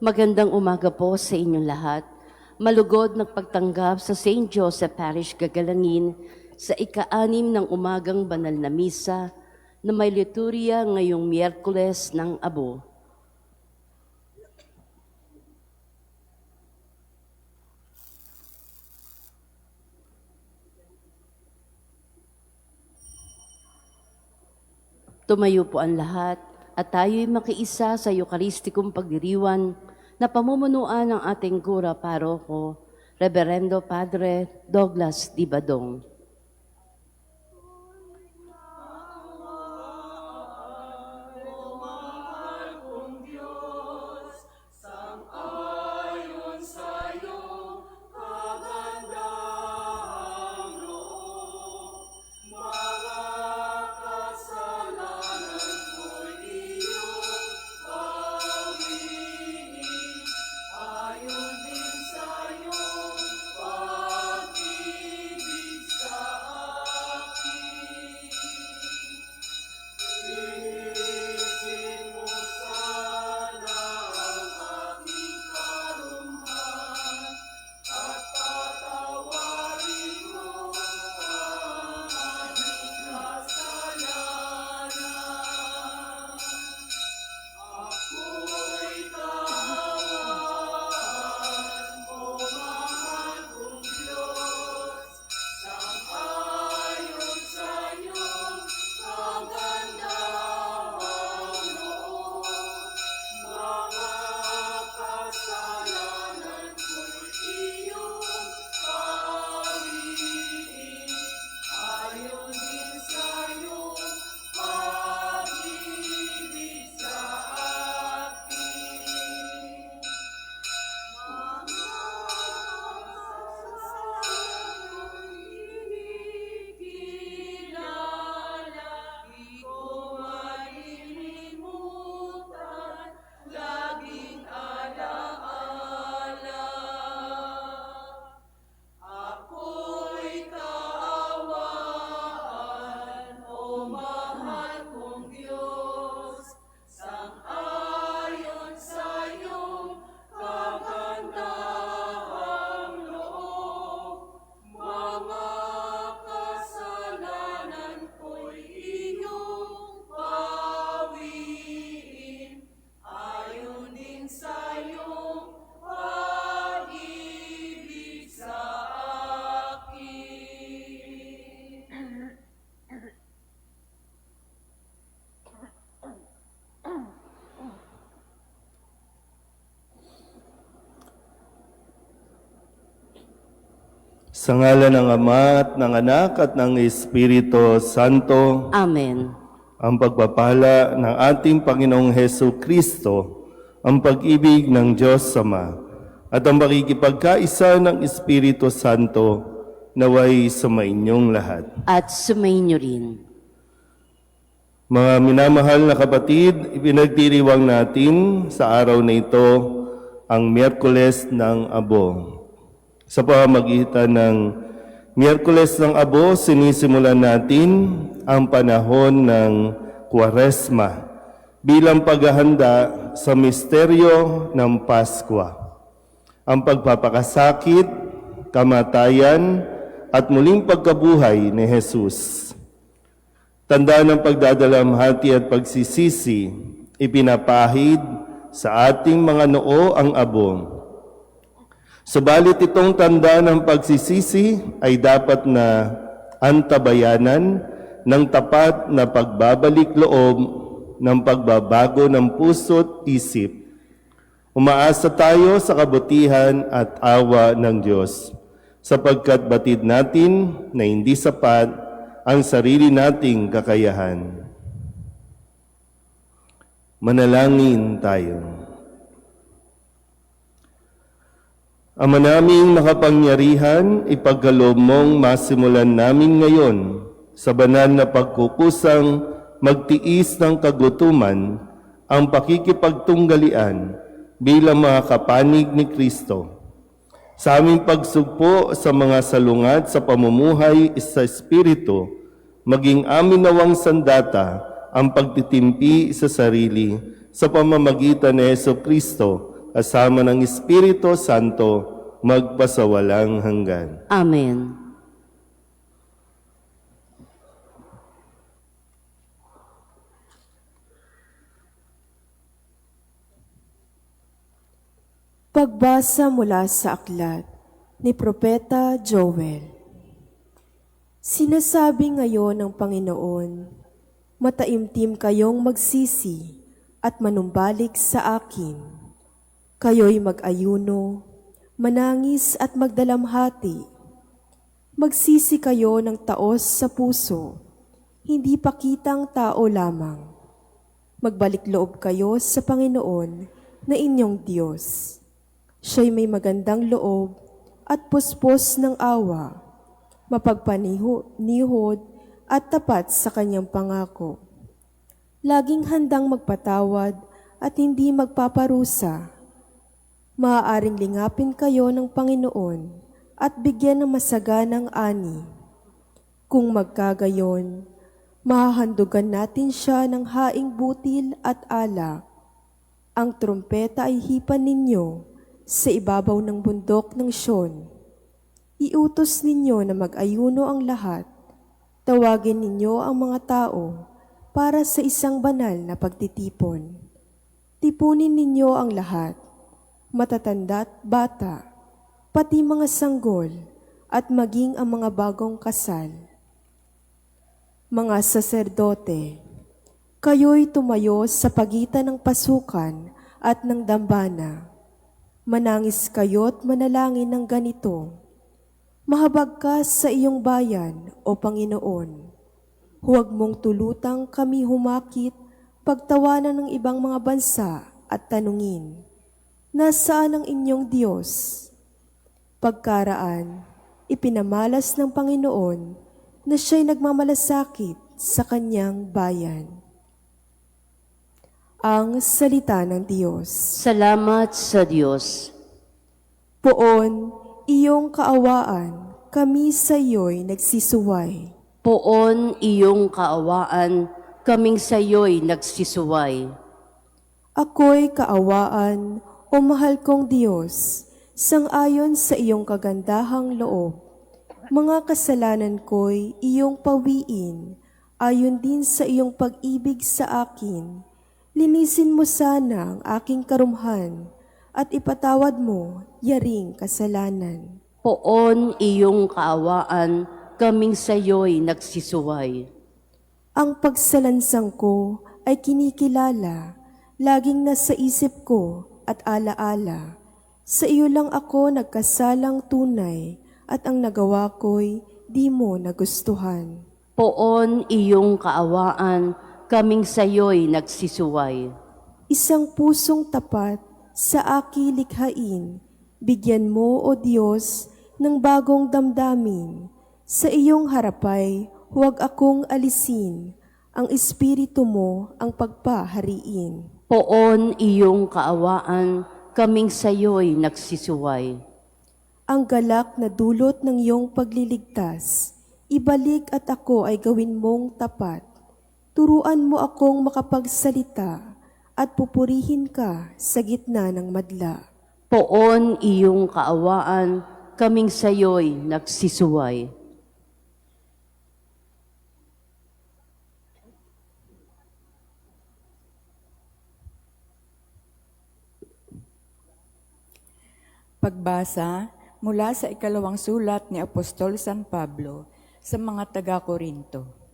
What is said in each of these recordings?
Magandang umaga po sa inyong lahat. Malugod na pagtanggap sa St. Joseph Parish Gagalangin sa ika-6 ng umagang banal na misa na may liturya ngayong Miyerkules ng Abo. Tumayo po ang lahat at tayo'y makiisa sa Eucharistikong pagdiriwan na pamumunuan ng ating Kura Paroko, Reverendo Padre Douglas Dibadong. Sa ngalan ng Ama at ng Anak at ng Espiritu Santo. Amen. Ang pagpapala ng ating Panginoong Hesu Kristo, ang pag-ibig ng Diyos Ama, at ang makikipagkaisa ng Espiritu Santo naway sumainyong lahat. At sumainyo rin. Mga minamahal na kapatid, ipinagdiriwang natin sa araw na ito ang Miyerkules ng Abo. Sa pamamagitan ng Miyerkules ng Abo, sinisimulan natin ang panahon ng Kwaresma bilang paghahanda sa misteryo ng Paskwa. Ang pagpapakasakit, kamatayan, at muling pagkabuhay ni Jesus. Tanda ng pagdadalamhati at pagsisisi, ipinapahid sa ating mga noo ang abo. Subalit itong tanda ng pagsisisi ay dapat na antabayanan ng tapat na pagbabalik loob ng pagbabago ng puso't isip. Umaasa tayo sa kabutihan at awa ng Diyos, sapagkat batid natin na hindi sapat ang sarili nating kakayahan. Manalangin tayo. Ama naming makapangyarihan, ipagkaloob mong masimulan namin ngayon sa banal na pagkukusang magtiis ng kagutuman ang pakikipagtunggalian bilang mga kapanig ni Kristo. Sa aming pagsugpo sa mga salungat sa pamumuhay sa Espiritu, maging amin nawang sandata ang pagtitimpi sa sarili sa pamamagitan ni Hesu Kristo kasama ng Espiritu Santo, magpasawalang hanggan. Amen. Pagbasa mula sa aklat ni Propeta Joel. Sinasabi ngayon ng Panginoon, mataimtim kayong magsisi at manumbalik sa akin. Kayo'y mag-ayuno, manangis at magdalamhati. Magsisi kayo ng taos sa puso, hindi pakitang tao lamang. Magbalik loob kayo sa Panginoon na inyong Diyos. Siya'y may magandang loob at puspos ng awa, mapagpanihod at tapat sa kanyang pangako. Laging handang magpatawad at hindi magpaparusa. Maaaring lingapin kayo ng Panginoon at bigyan ng masaganang ani. Kung magkagayon, mahahandugan natin siya ng haing butil at alak. Ang trumpeta ay hipan ninyo sa ibabaw ng bundok ng Sion. Iutos ninyo na mag-ayuno ang lahat. Tawagin ninyo ang mga tao para sa isang banal na pagtitipon. Tipunin ninyo ang lahat, matatanda at bata, pati mga sanggol at maging ang mga bagong kasal. Mga saserdote, kayo'y tumayo sa pagitan ng pasukan at ng dambana. Manangis kayo't manalangin ng ganito, mahabag ka sa iyong bayan, O Panginoon. Huwag mong tulutang kami humakit, pagtawanan ng ibang mga bansa at tanungin, nasaan ang inyong Diyos? Pagkaraan, ipinamalas ng Panginoon na siya'y nagmamalasakit sa kanyang bayan. Ang salita ng Diyos. Salamat sa Diyos. Poon, iyong kaawaan, kami sa iyo'y nagsisuway. Poon iyong kaawaan, kaming sa iyo'y nagsisuway. Ako'y kaawaan, o mahal kong Diyos, sang-ayon sa iyong kagandahang loob. Mga kasalanan ko'y iyong pawiin, ayon din sa iyong pag-ibig sa akin. Linisin mo sana ang aking karumhan at ipatawad mo yaring kasalanan. Poon iyong kaawaan, kaming sa iyo'y nagsisuway. Ang pagsalansang ko ay kinikilala, laging nasa isip ko at alaala. Sa iyo lang ako nagkasalang tunay at ang nagawa ko'y di mo nagustuhan. Poon iyong kaawaan, kaming sa iyo'y nagsisuway. Isang pusong tapat sa aki likhain, bigyan mo, O Diyos, ng bagong damdamin. Sa iyong harapay, huwag akong alisin, ang espiritu mo ang pagpahariin. Poon iyong kaawaan, kaming sa iyo'y nagsisuway. Ang galak na dulot ng iyong pagliligtas, ibalik at ako ay gawin mong tapat. Turuan mo akong makapagsalita at pupurihin ka sa gitna ng madla. Poon iyong kaawaan, kaming sa iyo'y nagsisuway. Pagbasa mula sa ikalawang sulat ni Apostol San Pablo sa mga taga-Korinto.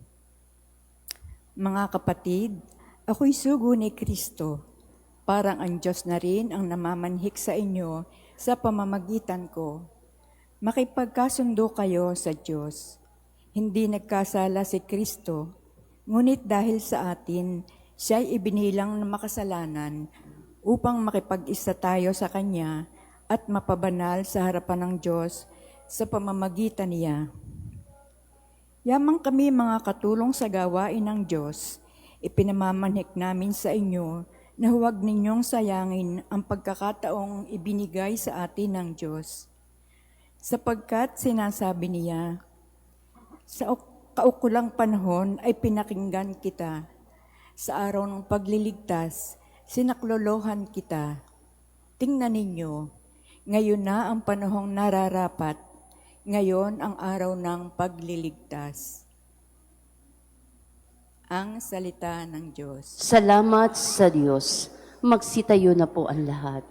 Mga kapatid, ako'y sugo ni Kristo. Parang ang Diyos na rin ang namamanhik sa inyo sa pamamagitan ko. Makipagkasundo kayo sa Diyos. Hindi nagkasala si Kristo, ngunit dahil sa atin, siya'y ibinilang na makasalanan upang makipag-isa tayo sa Kanya at mapabanal sa harapan ng Diyos sa pamamagitan niya. Yamang kami mga katulong sa gawain ng Diyos, ipinamamanhik namin sa inyo na huwag ninyong sayangin ang pagkakataong ibinigay sa atin ng Diyos. Sapagkat sinasabi niya, sa kaukulang panahon ay pinakinggan kita. Sa araw ng pagliligtas, sinaklolohan kita. Tingnan ninyo, ngayon na ang panahong nararapat, ngayon ang araw ng pagliligtas. Ang salita ng Diyos. Salamat sa Diyos. Magsitayo na po ang lahat.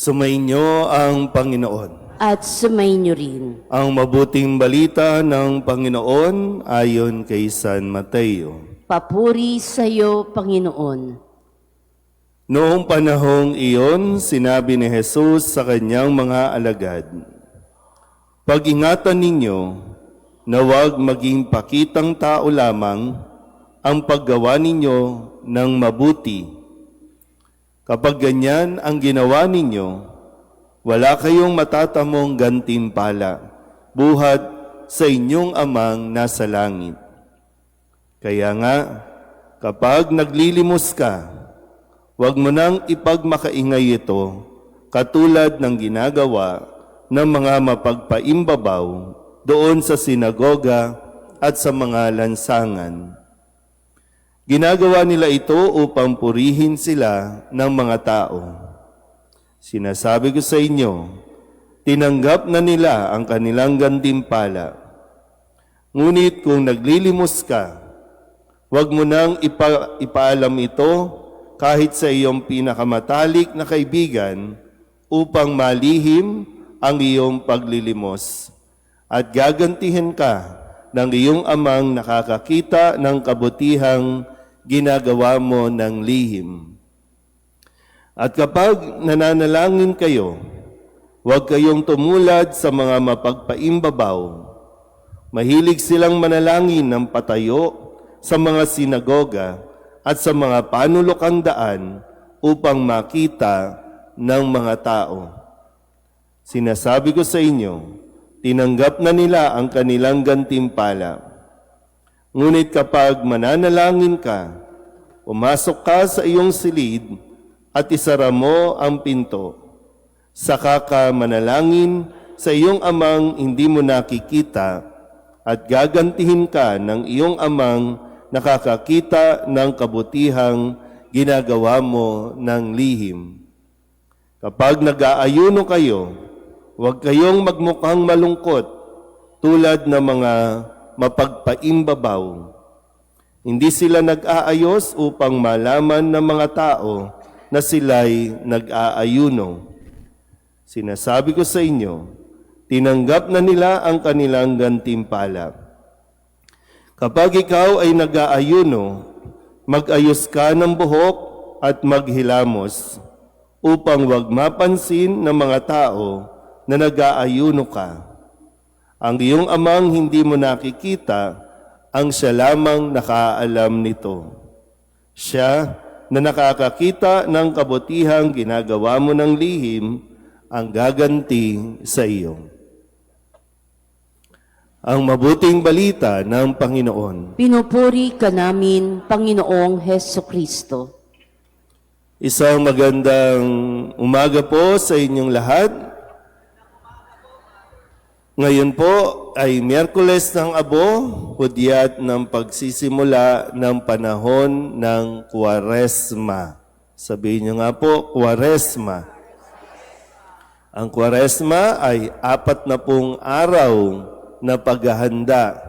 Sumainyo ang Panginoon. At sumainyo rin. Ang mabuting balita ng Panginoon ayon kay San Mateo. Papuri sa iyo, Panginoon. Noong panahong iyon, sinabi ni Jesus sa kanyang mga alagad, "Pag-ingatan ninyo na huwag maging pakitang tao lamang ang paggawa ninyo ng mabuti. Kapag ganyan ang ginawa ninyo, wala kayong matatamong gantimpala buhat sa inyong amang nasa langit. Kaya nga, kapag naglilimos ka, huwag mo nang ipagmakaingay ito katulad ng ginagawa ng mga mapagpaimbabaw doon sa sinagoga at sa mga lansangan. Ginagawa nila ito upang purihin sila ng mga tao. Sinasabi ko sa inyo, tinanggap na nila ang kanilang gantimpala. Ngunit kung naglilimos ka, huwag mo nang ipaalam ito kahit sa iyong pinakamatalik na kaibigan upang malihim ang iyong paglilimos. At gagantihan ka ng iyong amang nakakakita ng kabutihang ginagawa mo ng lihim. At kapag nananalangin kayo, huwag kayong tumulad sa mga mapagpaimbabaw. Mahilig silang manalangin ng patayo sa mga sinagoga at sa mga panulokang daan upang makita ng mga tao. Sinasabi ko sa inyo, tinanggap na nila ang kanilang gantimpala. Ngunit kapag mananalangin ka, pumasok ka sa iyong silid at isara mo ang pinto. Saka ka manalangin sa iyong amang hindi mo nakikita at gagantihin ka ng iyong amang nakakakita ng kabutihang ginagawa mo ng lihim. Kapag nag-aayuno kayo, huwag kayong magmukhang malungkot tulad ng mga mapagpaimbabaw. Hindi sila nag-aayos upang malaman ng mga tao na sila'y nag-aayuno. Sinasabi ko sa inyo, tinanggap na nila ang kanilang gantimpala. Kapag ikaw ay nag-aayuno, mag-ayos ka ng buhok at maghilamos upang wag mapansin ng mga tao na nag-aayuno ka. Ang iyong amang hindi mo nakikita, ang siya lamang nakaalam nito. Siya na nakakakita ng kabutihang ginagawa mo ng lihim, ang gaganti sa iyo. Ang mabuting balita ng Panginoon. Pinupuri ka namin, Panginoong Heso Kristo. Isang magandang umaga po sa inyong lahat. Ngayon po ay Miyerkules ng Abo, hudyat ng pagsisimula ng panahon ng Kwaresma. Sabihin niyo nga po, Kwaresma. Ang Kwaresma ay 40 araw na paghahanda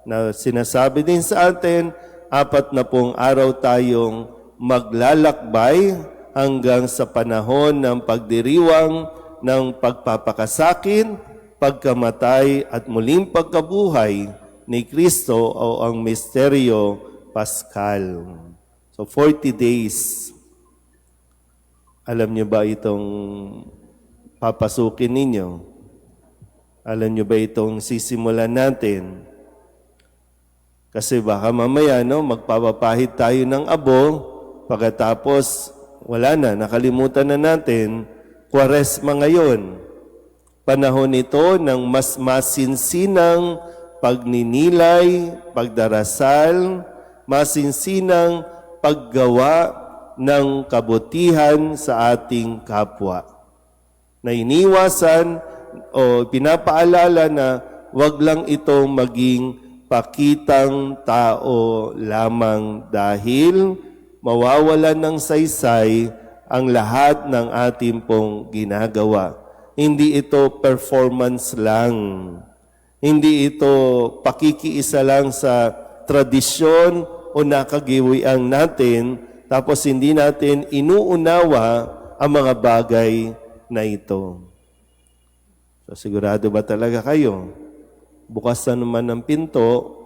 na sinasabi din sa atin, 40 araw tayong maglalakbay hanggang sa panahon ng pagdiriwang ng pagpapakasakin, pagkamatay at muling pagkabuhay ni Kristo o ang misteryo Paskal. So 40 days. Alam niyo ba itong papasukin ninyo? Alam niyo ba itong sisimulan natin? Kasi baka mamaya, magpapapahid tayo ng abo, pagkatapos wala na, nakalimutan na natin, Kwaresma ngayon. Panahon ito ng mas masinsinang pagninilay, pagdarasal, masinsinang paggawa ng kabutihan sa ating kapwa. Na iniwasan o pinapaalala na wag lang itong maging pakitang tao lamang dahil mawawalan ng saysay ang lahat ng ating pong ginagawa. Hindi ito performance lang. Hindi ito pakikiisa lang sa tradisyon o nakagiwian natin, tapos hindi natin inuunawa ang mga bagay na ito. So, sigurado ba talaga kayo? Bukas na naman ang pinto,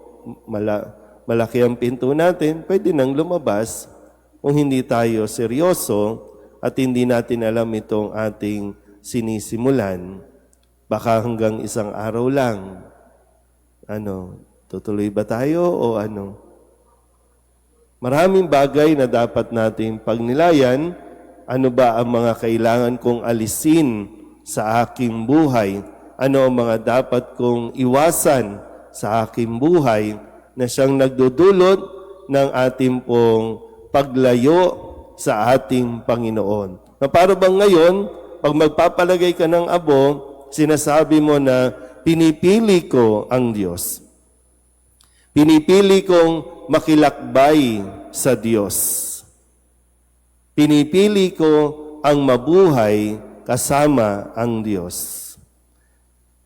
malaki ang pinto natin, pwede nang lumabas kung hindi tayo seryoso at hindi natin alam itong ating sinisimulan. Baka hanggang isang araw lang. Tutuloy ba tayo o ano? Maraming bagay na dapat nating pagnilayan. Ano ba ang mga kailangan kong alisin sa aking buhay? Ano ang mga dapat kong iwasan sa aking buhay na siyang nagdudulot ng ating pong paglayo sa ating Panginoon? Na para bang ngayon, pag magpapalagay ka ng abo, sinasabi mo na pinipili ko ang Diyos. Pinipili kong makilakbay sa Diyos. Pinipili ko ang mabuhay kasama ang Diyos.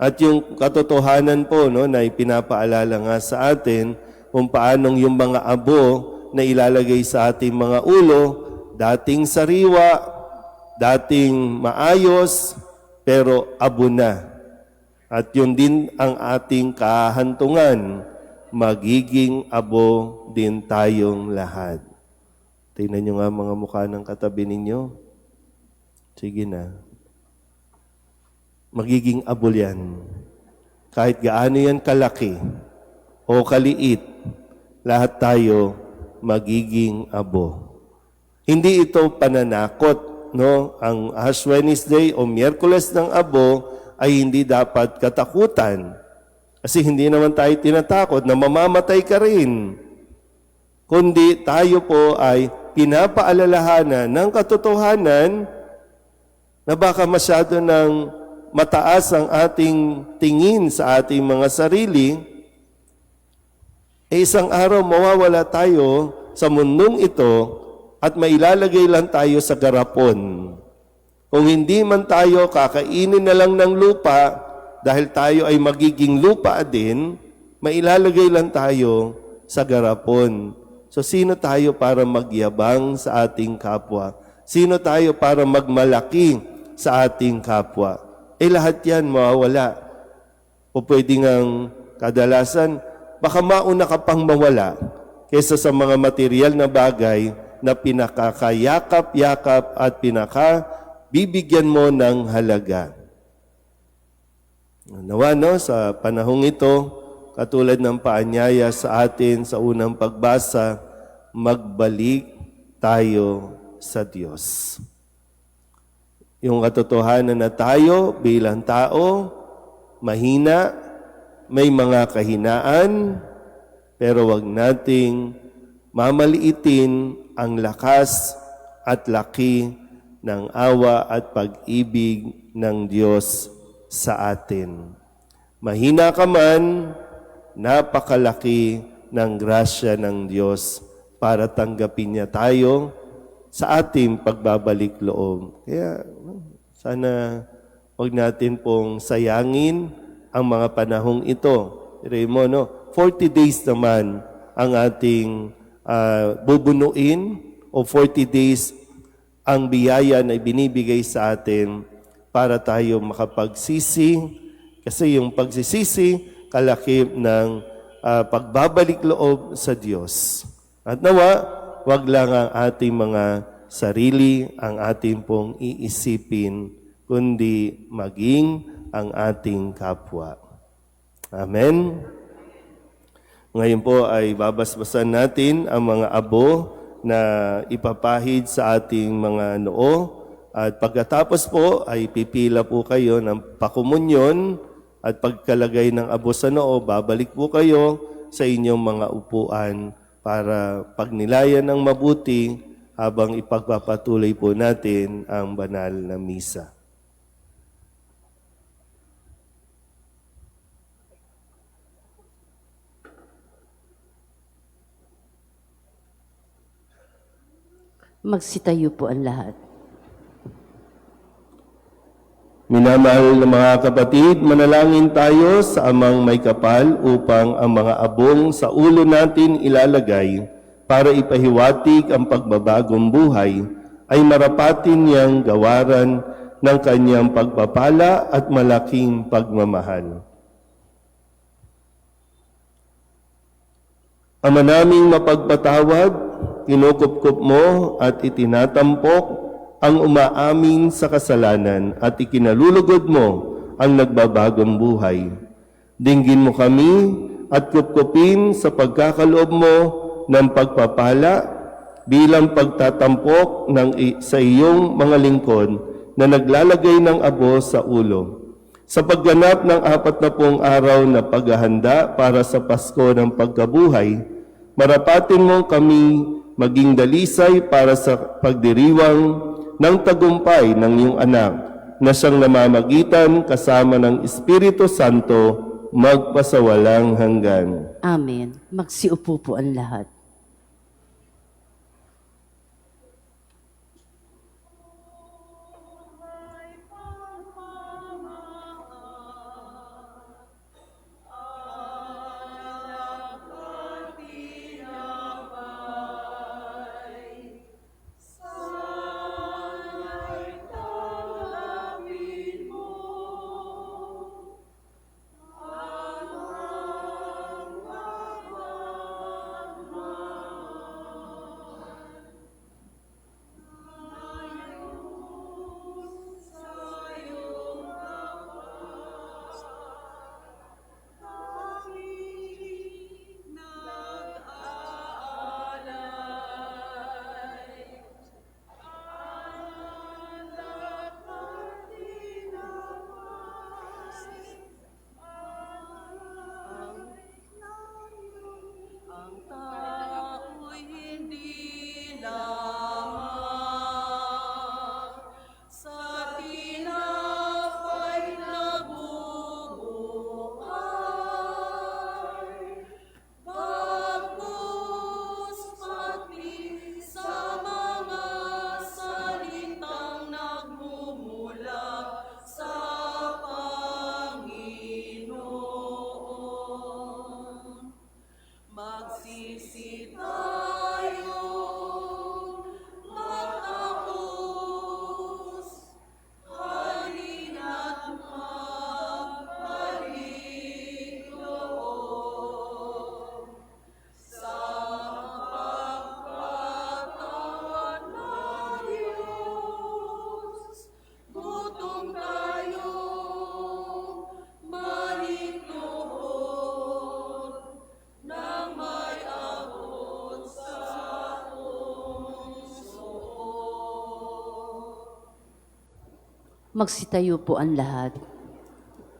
At yung katotohanan po na ipinapaalala nga sa atin kung paanong yung mga abo na ilalagay sa ating mga ulo, dating sariwa, dating maayos, pero abo na. At yun din ang ating kahantungan, magiging abo din tayong lahat. Tingnan nyo nga mga mukha ng katabi ninyo. Sige na. Magiging abo yan. Kahit gaano yan kalaki o kaliit, lahat tayo magiging abo. Hindi ito pananakot, no? Ang Ash Wednesday o Miyerkules ng Abo ay hindi dapat katakutan. Kasi hindi naman tayo tinatakot na mamamatay ka rin. Kundi tayo po ay pinapaalalahanan ng katotohanan na baka masyado ng mataas ang ating tingin sa ating mga sarili, isang araw mawawala tayo sa mundong ito at mailalagay lang tayo sa garapon. Kung hindi man tayo kakainin na lang ng lupa, dahil tayo ay magiging lupa din, mailalagay lang tayo sa garapon. So sino tayo para magyabang sa ating kapwa? Sino tayo para magmalaki sa ating kapwa? Lahat yan mawawala. O pwede ngang kadalasan, baka mauna ka pang mawala kaysa sa mga material na bagay na pinakakayakap-yakap at pinakabibigyan mo ng halaga. Nawa, sa panahong ito, katulad ng paanyaya sa atin sa unang pagbasa, magbalik tayo sa Diyos. Yung katotohanan na tayo bilang tao, mahina, may mga kahinaan, pero wag nating mamaliitin ang lakas at laki ng awa at pag-ibig ng Diyos sa atin. Mahina ka man, napakalaki ng grasya ng Diyos para tanggapin niya tayo sa ating pagbabalik loob. Kaya sana huwag natin pong sayangin ang mga panahong ito. Raymond, 40 days naman ang ating bubunuin o 40 days ang biyaya na binibigay sa atin para tayo makapagsisi, kasi yung pagsisisi, kalakip ng pagbabalik loob sa Diyos. At nawa, wag lang ang ating mga sarili, ang ating pong iisipin, kundi maging ang ating kapwa. Amen? Ngayon po ay babasbasan natin ang mga abo na ipapahid sa ating mga noo. At pagkatapos po ay pipila po kayo ng pakumunyon at pagkalagay ng abo sa noo, babalik po kayo sa inyong mga upuan para pagnilayan ng mabuti habang ipagpapatuloy po natin ang banal na misa. Magsitayo po ang lahat. Minamahal na mga kapatid, manalangin tayo sa Amang May Kapal upang ang mga abong sa ulo natin ilalagay para ipahiwatig ang pagbabagong buhay ay marapatin niyang gawaran ng kanyang pagpapala at malaking pagmamahal. Ama naming mapagpatawad, kinukupkup mo at itinatampok ang umaamin sa kasalanan at ikinalulugod mo ang nagbabagong buhay. Dinggin mo kami at kupkupin sa pagkakaloob mo ng pagpapala bilang pagtatampok sa iyong mga lingkod na naglalagay ng abo sa ulo. Sa pagganap ng 40 araw na paghahanda para sa Pasko ng pagkabuhay, marapatin mo kami maging dalisay para sa pagdiriwang ng tagumpay ng iyong anak na siyang namamagitan kasama ng Espiritu Santo magpasawalang hanggan. Amen. Magsiupo po ang lahat. Magsitayo po ang lahat.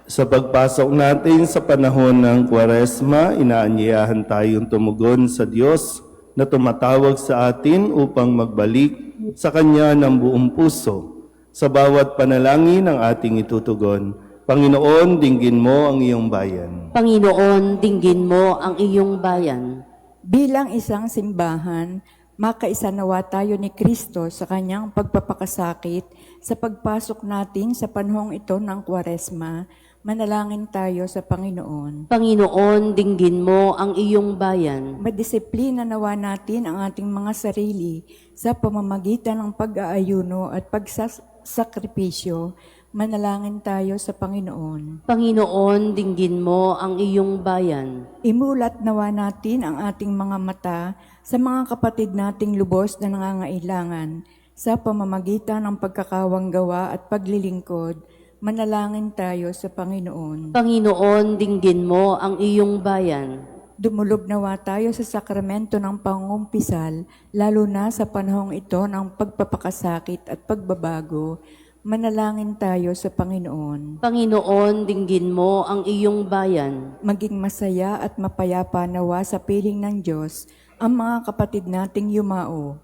Sa pagpasok natin sa panahon ng Kwaresma, inaanyayahan tayong tumugon sa Diyos na tumatawag sa atin upang magbalik sa Kanya ng buong puso. Sa bawat panalangin ang ating itutugon, Panginoon, dinggin mo ang iyong bayan. Panginoon, dinggin mo ang iyong bayan. Bilang isang simbahan, makaisanawa tayo ni Kristo sa kanyang pagpapakasakit sa pagpasok natin sa panahong ito ng Kwaresma. Manalangin tayo sa Panginoon. Panginoon, dinggin mo ang iyong bayan. Madisiplina nawa natin ang ating mga sarili sa pamamagitan ng pag-aayuno at pagsasakripisyo Manalangin tayo sa Panginoon. Panginoon, dinggin mo ang iyong bayan. Imulat nawa natin ang ating mga mata sa mga kapatid nating lubos na nangangailangan sa pamamagitan ng pagkakawanggawa at paglilingkod. Manalangin tayo sa Panginoon. Panginoon, dinggin mo ang iyong bayan. Dumulog nawa tayo sa sakramento ng pangungumpisal, lalo na sa panahong ito ng pagpapakasakit at pagbabago. Manalangin tayo sa Panginoon. Panginoon, dinggin mo ang iyong bayan. Maging masaya at mapayapa nawa sa piling ng Diyos ang mga kapatid nating yumao.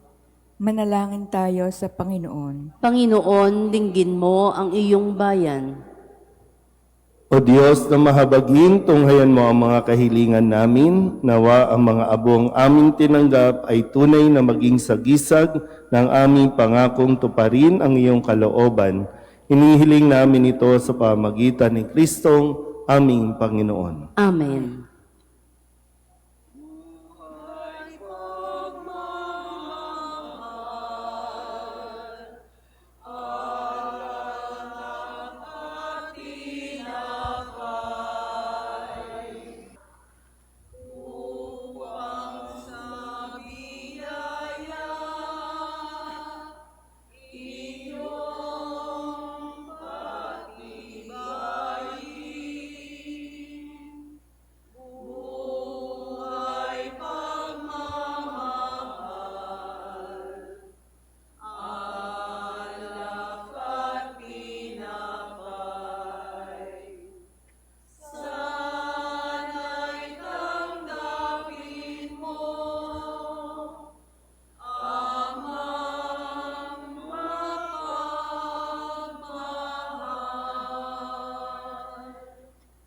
Manalangin tayo sa Panginoon. Panginoon, dinggin mo ang iyong bayan. O Diyos na mahabagin, tunghayan mo ang mga kahilingan namin, nawa ang mga abong aming tinanggap ay tunay na maging sagisag ng aming pangakong tuparin ang iyong kalooban. Hinihiling namin ito sa pamagitan ni Kristong aming Panginoon. Amen.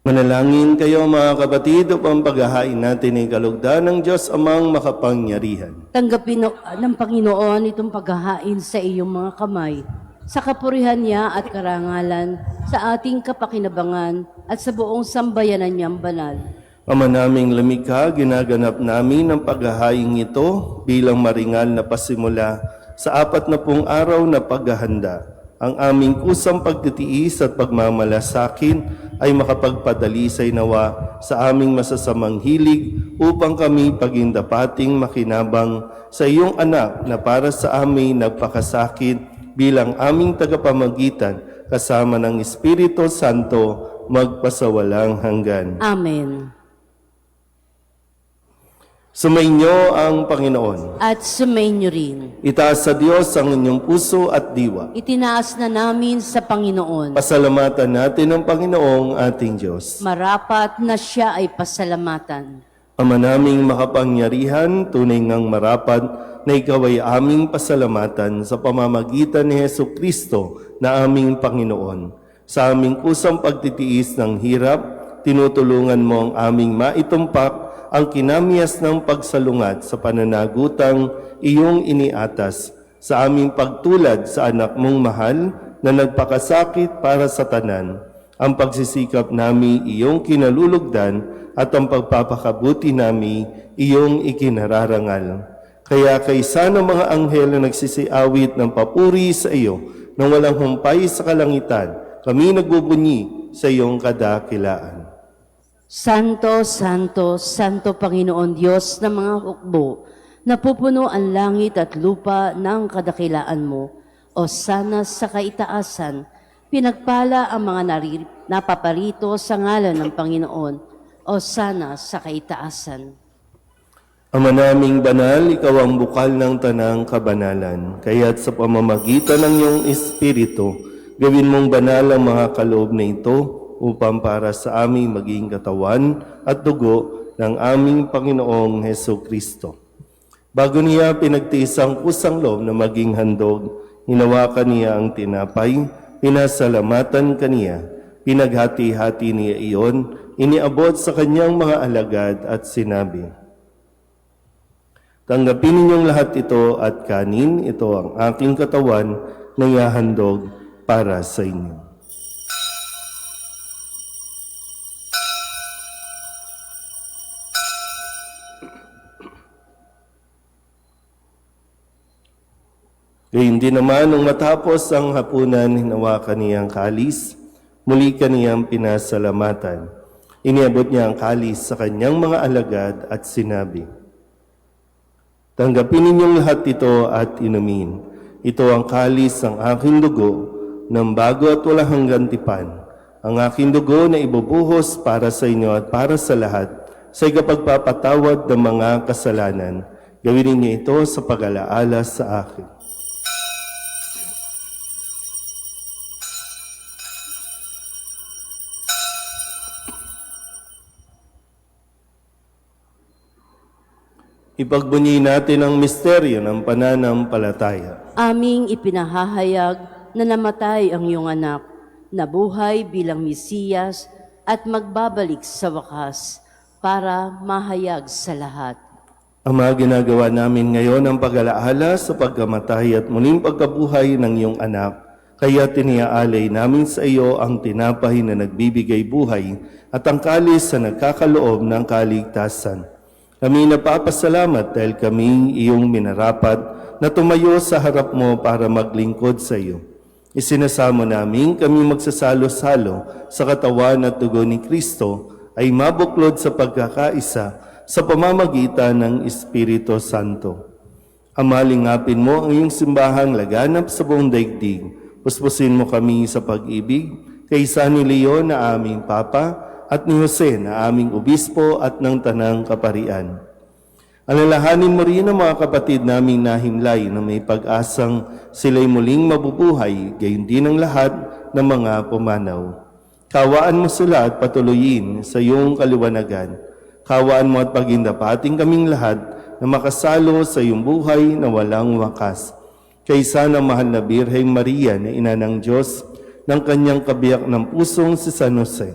Manalangin kayo mga kapatid upang paghahain natin ay kalugdan ng Diyos amang makapangyarihan. Tanggapin ng Panginoon itong paghahain sa iyong mga kamay, sa kapurihan niya at karangalan, sa ating kapakinabangan at sa buong sambayanan niyang banal. Ama naming lumikha, ginaganap namin ang paghahain ito bilang maringal na pasimula sa 40 araw na paghahanda. Ang aming kusang pagtitiis at pagmamalasakit ay makapagpadalisay nawa sa aming masasamang hilig upang kami pagindapating makinabang sa iyong anak na para sa amin nagpakasakit bilang aming tagapamagitan kasama ng Espiritu Santo magpasawalang hanggan. Amen. Sumainyo ang Panginoon. At sumainyo rin. Itaas sa Diyos ang inyong puso at diwa. Itinaas na namin sa Panginoon. Pasalamatan natin ang Panginoong ating Diyos. Marapat na siya ay pasalamatan. Ama naming makapangyarihan, tunay ngang marapat na ikaw ay aming pasalamatan sa pamamagitan ni Hesu Kristo na aming Panginoon. Sa aming kusang pagtitiis ng hirap, tinutulungan mo ang aming maitumpak ang kinamiyas ng pagsalungat sa pananagutang iyong iniatas sa aming pagtulad sa anak mong mahal na nagpakasakit para sa tanan. Ang pagsisikap nami iyong kinalulugdan at ang pagpapakabuti nami iyong ikinararangal. Kaya kaysa ng mga anghel na nagsisiawit ng papuri sa iyo nang walang humpay sa kalangitan, kami nagbubunyi sa iyong kadakilaan. Santo, Santo, Santo Panginoon Diyos ng mga hukbo, napupuno ang langit at lupa ng kadakilaan mo. O sana sa kaitaasan, pinagpala ang mga napaparito sa ngalan ng Panginoon. O sana sa kaitaasan. Ama naming banal, ikaw ang bukal ng tanang kabanalan. Kaya't sa pamamagitan ng iyong Espiritu, gawin mong banal ang mga kaloob na ito upang para sa aming maging katawan at dugo ng aming Panginoong Hesu Kristo. Bago niya pinagtiis ang kusang loob na maging handog, hinawakan niya ang tinapay, pinasalamatan kaniya, pinaghati-hati niya iyon, iniabot sa kanyang mga alagad at sinabi, "Tanggapin ninyong lahat ito at kanin, ito ang aking katawan na ihahandog para sa inyo." Gayun din naman, nung matapos ang hapunan, hinawakan niya ang kalis, muli kaniyang pinasalamatan. Iniabot niya ang kalis sa kanyang mga alagad at sinabi, "Tanggapin ninyong lahat ito at inumin. Ito ang kalis ng aking dugo, ng bago at walang hanggang tipan. Ang aking dugo na ibubuhos para sa inyo at para sa lahat, sa ikapagpapatawad ng mga kasalanan. Gawin ninyo ito sa pag-alaala sa akin." Ipagbunyi natin ang misteryo ng pananampalataya. Aming ipinahahayag na namatay ang iyong anak, nabuhay bilang Mesiyas at magbabalik sa wakas para mahayag sa lahat. Ama, ginagawa namin ngayon ang pag-alaala sa pagkamatay at muling pagkabuhay ng iyong anak. Kaya tiniaalay namin sa iyo ang tinapay na nagbibigay buhay at ang kalis na nagkakaloob ng kaligtasan. Kami napapasalamat dahil kami iyong minarapat na tumayo sa harap mo para maglingkod sa iyo. Isinasamo namin kami magsasalo-salo sa katawan at dugo ni Kristo ay mabuklod sa pagkakaisa sa pamamagitan ng Espiritu Santo. Ama, lingapin mo ang iyong simbahang laganap sa buong daigdig. Puspusin mo kami sa pag-ibig kay San Leon na aming Papa at ni Jose na aming obispo at ng tanang kaparian. Alalahanin mo rin ang mga kapatid naming nahimlay na may pag-asang sila'y muling mabubuhay, gayon din ang lahat ng mga pumanaw. Kawaan mo sila at patuloyin sa iyong kaliwanagan. Kawaan mo at pagindapating kaming lahat na makasalo sa iyong buhay na walang wakas. Kaysa ng mahal na Birheng Maria na ina ng Diyos, ng kanyang kabiyak ng pusong si San Jose,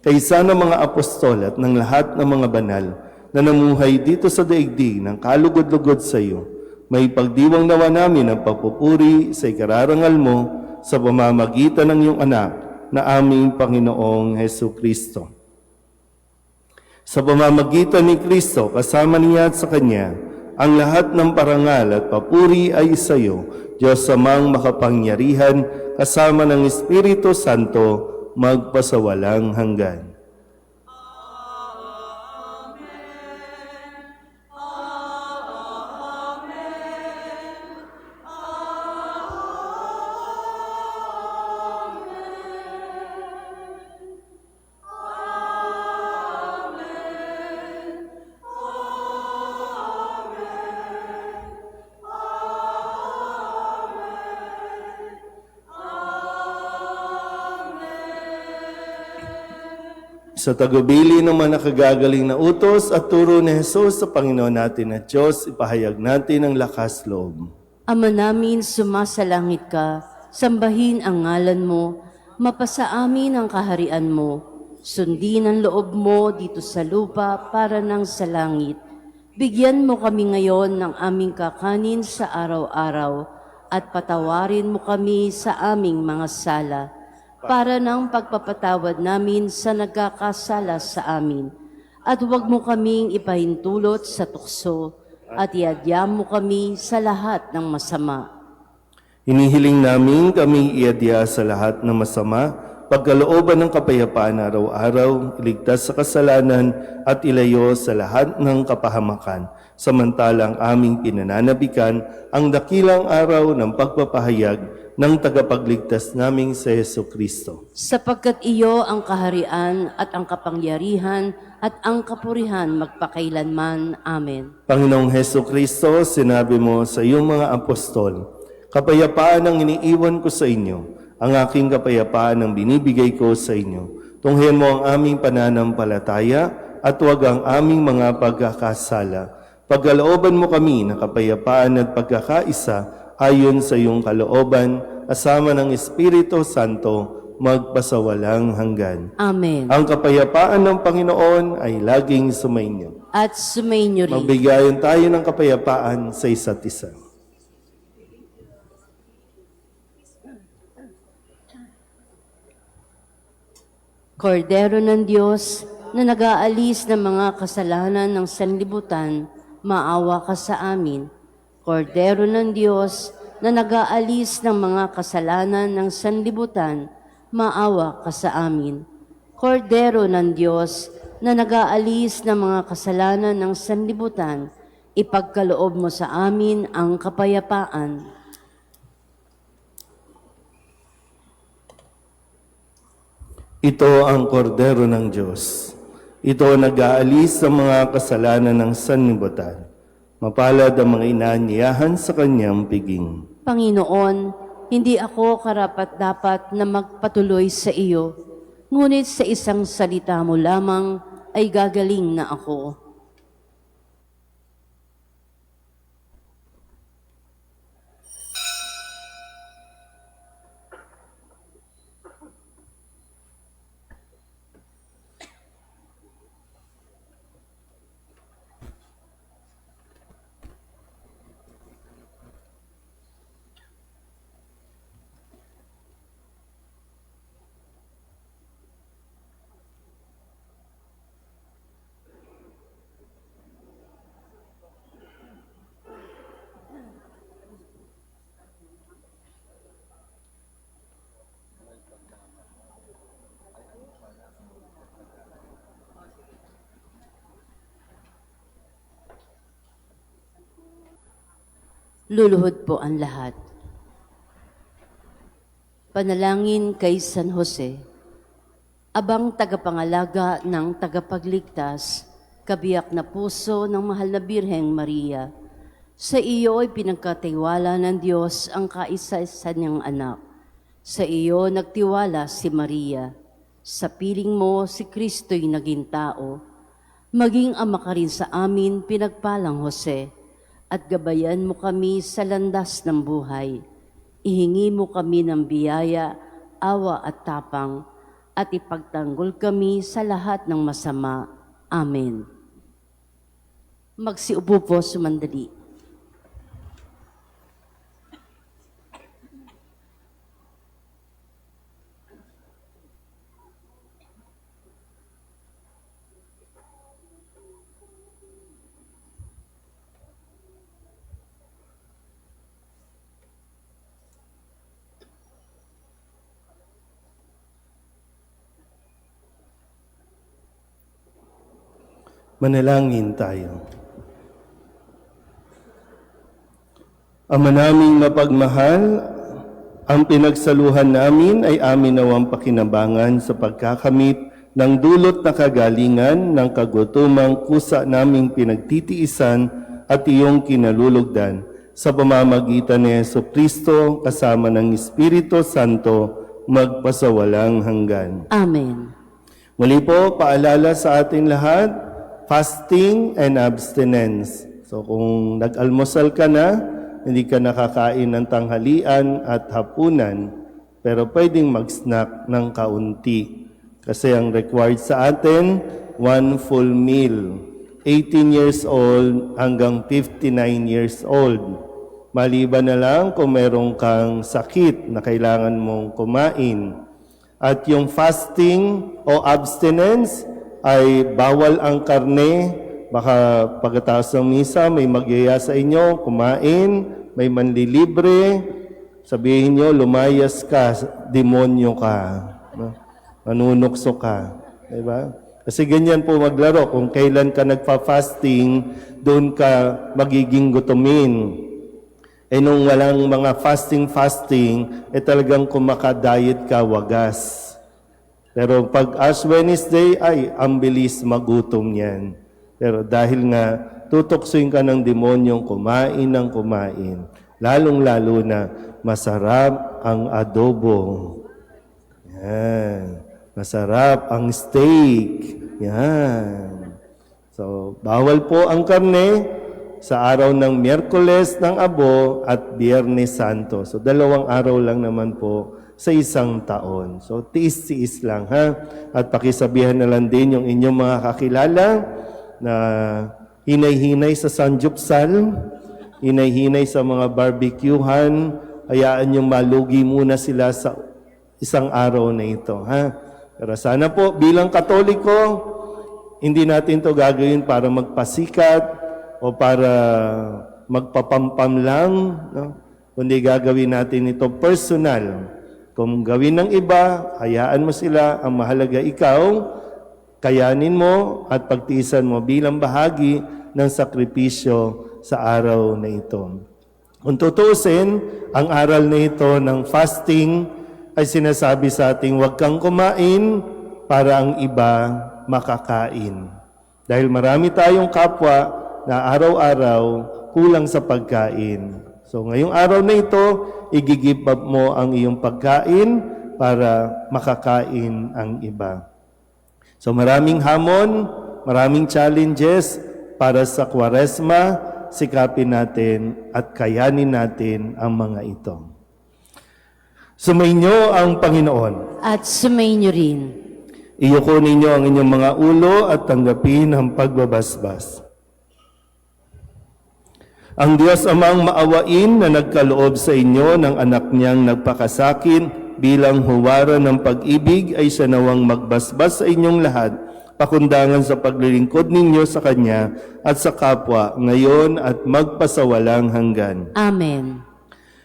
kaysa ng mga apostol at ng lahat ng mga banal na namuhay dito sa daigdig ng kalugod-lugod sa iyo, may pagdiwang nawa namin ang pagpupuri sa ikararangal mo sa pamamagitan ng iyong anak na aming Panginoong Hesu Kristo. Sa pamamagitan ni Kristo, kasama niya at sa Kanya, ang lahat ng parangal at papuri ay sa iyo, Diyos Amang makapangyarihan, kasama ng Espiritu Santo, magpasawalang hanggan. Sa tagubili ng mga nakagagaling na utos at turo ni Jesus sa Panginoon natin at Diyos, ipahayag natin ang lakas loob. Ama namin, sumasalangit ka, sambahin ang ngalan mo, mapasa amin ang kaharian mo, sundin ang loob mo dito sa lupa para nang sa langit. Bigyan mo kami ngayon ng aming kakanin sa araw-araw at patawarin mo kami sa aming mga sala, para ng pagpapatawad namin sa nagkakasala sa amin. At huwag mo kaming ipahintulot sa tukso, at iadya mo kami sa lahat ng masama. Hinihiling namin kami iadya sa lahat ng masama, pagkalooban ng kapayapaan araw-araw, iligtas sa kasalanan at ilayo sa lahat ng kapahamakan, samantalang aming pinananabikan ang dakilang araw ng pagpapahayag ng tagapagligtas naming si Hesu Kristo. Sapagkat iyo ang kaharian at ang kapangyarihan at ang kapurihan magpakailanman. Amen. Panginoong Hesu Kristo, sinabi mo sa iyong mga apostol, "Kapayapaan ang iniiwan ko sa inyo, ang aking kapayapaan ang binibigay ko sa inyo. Tunghayan mo ang aming pananampalataya at huwag ang aming mga pagkakasala. Pagkalooban mo kami ng kapayapaan at pagkakaisa ayon sa iyong kalooban, kasama ng Espiritu Santo, magpasawalang hanggan. Amen. Ang kapayapaan ng Panginoon ay laging sumainyo. At sumainyo rin. Magbigayan tayo ng kapayapaan sa isa't isa. Kordero ng Diyos na nag-aalis ng mga kasalanan ng sanlibutan, maawa ka sa amin. Kordero ng Diyos na nag-aalis ng mga kasalanan ng sanlibutan, maawa ka sa amin. Kordero ng Diyos na nag-aalis ng mga kasalanan ng sanlibutan, ipagkaloob mo sa amin ang kapayapaan. Ito ang kordero ng Diyos. Ito ang nag-aalis sa mga kasalanan ng sanlibutan. Mapalad ang mga inaanyayahan sa kanyang piging. Panginoon, hindi ako karapat-dapat na magpatuloy sa iyo, ngunit sa isang salita mo lamang ay gagaling na ako. Luluhod po ang lahat. Panalangin kay San Jose, abang tagapangalaga ng tagapagligtas, kabiyak na puso ng mahal na Birheng Maria. Sa iyo ay pinagkatiwala ng Diyos ang kaisa-isa niyang anak. Sa iyo nagtiwala si Maria. Sa piling mo si Kristo'y naging tao. Maging ama ka rin sa amin, pinagpalang Jose, at gabayan mo kami sa landas ng buhay. Ihingi mo kami ng biyaya, awa at tapang, at ipagtanggol kami sa lahat ng masama. Amen. Magsiupo po sumandali. Manalangin tayo. Ama naming mapagmahal, ang pinagsaluhan namin ay amin nawang pakinabangan sa pagkakamit ng dulot na kagalingan ng kagutumang kusa naming pinagtitiisan at iyong kinalulugdan sa pamamagitan ni Jesucristo kasama ng Espiritu Santo magpasawalang hanggan. Amen. Muli po, paalala sa ating lahat, fasting and abstinence. So kung nag-almusal ka na, hindi ka nakakain ng tanghalian at hapunan, pero pwedeng mag-snack ng kaunti. Kasi ang required sa atin, 1 full meal. 18 years old hanggang 59 years old. Maliban na lang kung meron kang sakit na kailangan mong kumain. At yung fasting o abstinence, ay bawal ang karne, baka pagkatapos ng misa may magyaya sa inyo, kumain, may manlilibre, sabihin nyo, lumayas ka, demonyo ka, manunukso ka. Diba? Kasi ganyan po maglaro, kung kailan ka nagpa-fasting, doon ka magiging gutumin. Nung walang mga fasting, talagang kumaka-diet ka, wagas. Pero pag Ash Wednesday, ay, ang bilis magutom yan. Pero dahil nga, tutuksoin ka ng demonyong kumain ng kumain. Lalong-lalo na, masarap ang adobo. Yan. Masarap ang steak. Yan. So, bawal po ang karne sa araw ng Miyerkules ng Abo at Biyernes Santo. So, 2 araw lang naman po sa isang taon. So, tiis-tiis lang, ha? At pakisabihan na lang din yung inyong mga kakilala na hinay-hinay sa sanjupsal, hinay-hinay sa mga barbecuehan, hayaan yung malugi muna sila sa isang araw na ito, ha? Pero sana po, bilang Katoliko, hindi natin to gagawin para magpasikat o para magpapampam lang, no? kundi gagawin natin ito personal. Kung gawin ng iba, hayaan mo sila, ang mahalaga ikaw, kayanin mo at pagtiisan mo bilang bahagi ng sakripisyo sa araw na ito. Kung tutuusin, ang aral na ito ng fasting ay sinasabi sa ating huwag kang kumain para ang iba makakain. Dahil marami tayong kapwa na araw-araw kulang sa pagkain. So ngayong araw na ito, i-give up mo ang iyong pagkain para makakain ang iba. So maraming hamon, maraming challenges para sa Kwaresma, sikapin natin at kayanin natin ang mga ito. Sumainyo ang Panginoon. At sumainyo rin. Iyuko ninyo ang inyong mga ulo at tanggapin ang pagbabasbas. Ang Diyos Amang maawain na nagkaloob sa inyo ng anak niyang nagpakasakin bilang huwaran ng pag-ibig ay siya nawang magbasbas sa inyong lahat, pakundangan sa paglilingkod ninyo sa Kanya at sa kapwa ngayon at magpasawalang hanggan. Amen.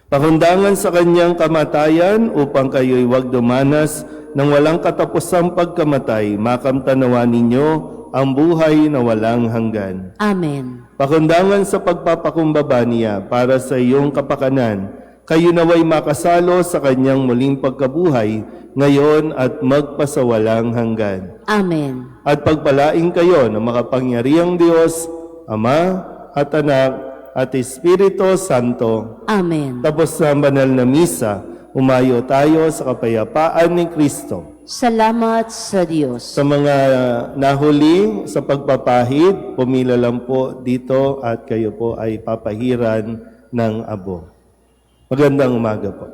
Pakundangan sa Kanyang kamatayan upang kayo'y huwag dumanas ng walang katapusang pagkamatay, makamtanawan ninyo ang buhay na walang hanggan. Amen. Pakundangan sa pagpapakumbaba niya para sa iyong kapakanan, kayo naway makasalo sa kanyang muling pagkabuhay, ngayon at magpasawalang hanggan. Amen. At pagpalaing kayo ng makapangyarihang Diyos, Ama at Anak at Espiritu Santo. Amen. Tapos sa banal na misa, umayo tayo sa kapayapaan ni Kristo. Salamat sa Diyos. Sa mga nahuli sa pagpapahid, pumila lang po dito at kayo po ay papahiran ng abo. Magandang umaga po.